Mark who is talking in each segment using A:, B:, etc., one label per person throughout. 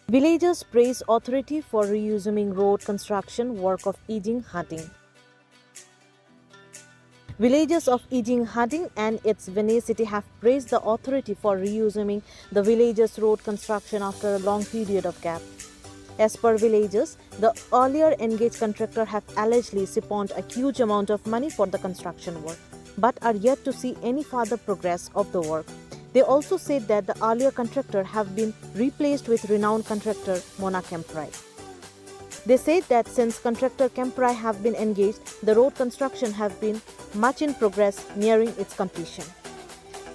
A: Villagers praise authority for resuming road construction work of Ejing. Villagers of Ejing and its vicinity have praised the authority for resuming the village's road construction after a long period of gap. As per villagers, the earlier engaged contractor have allegedly siphoned a huge amount of money for the construction work, but are yet to see any further progress of the work. They also said that the earlier contractor have been replaced with renowned contractor Mona Kemprai. They said that since contractor Kemprai have been engaged, the road construction have been much in progress, nearing its completion.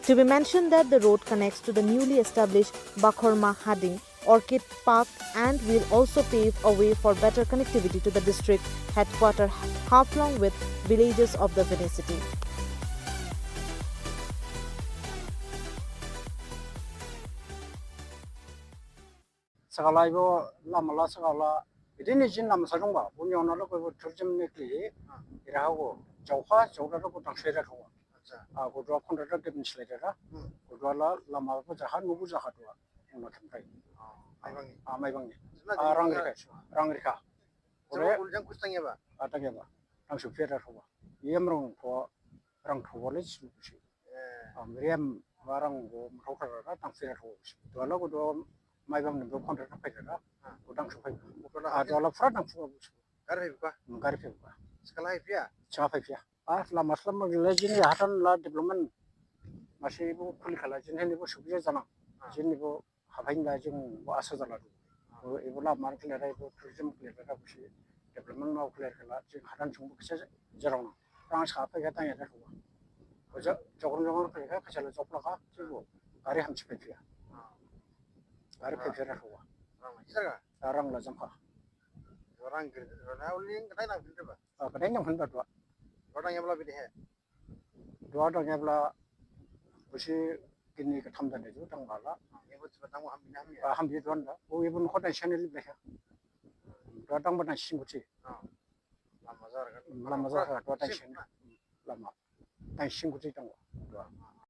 A: To be mentioned that the road connects to the newly established Bakhorma Hading Orchid Park and will also pave a way for better connectivity to the district headquarters half-long with villages of the vicinity.
B: Segala ibu lama la segala ini jin lama sarung ba punya orang lalu ibu terjem nekli irahago jauha jauh dah aku tangsi dah kau aku dua pun dah dia mencari dah aku dua la lama aku jahat nubu jahat dua orang kempai mai bangi rang rika
C: Coba ulang kustangnya ba?
B: ada ke ba rang supir dah kau ia merong kau rang kau boleh sih meriam barang go merau kerana tangsi dah kau dua la aku dua mai bang nunggu kontrak apa je dah, udang supaya, ada orang fraud nang semua bus, garif apa,
C: Sekolah ya?
B: cakap apa, lama selama gila jenis hatan lah development masih ibu kulit kalah jenis ibu subjek jangan, jenis ibu hapain dah jeng ibu asal jalan tu, ibu lah mark clear ibu tourism clear dah bus, development mau clear kalah jeng hatan cuma kisah jarang, orang siapa kita yang ada tu, kerja jokoran kerja kerja job lah kah, cibu, garif ham cepat ya. Garip pepera huwa. Orang lazam kah.
C: Orang kerja, orang uling kita nak kerja ba?
B: Kadang yang hendak dua.
C: Orang yang belah pilih.
B: Dua orang yang belah, mesti kini ketam dan itu tang bala.
C: Yang buat sebab tamu hamil hamil.
B: Hamil tuan dah. Oh ibu nak kau channel lebih ya. Dua orang bernasib singguci.
C: Lama zar kan.
B: Lama zar dua orang channel. Lama. Tang singguci tang dua.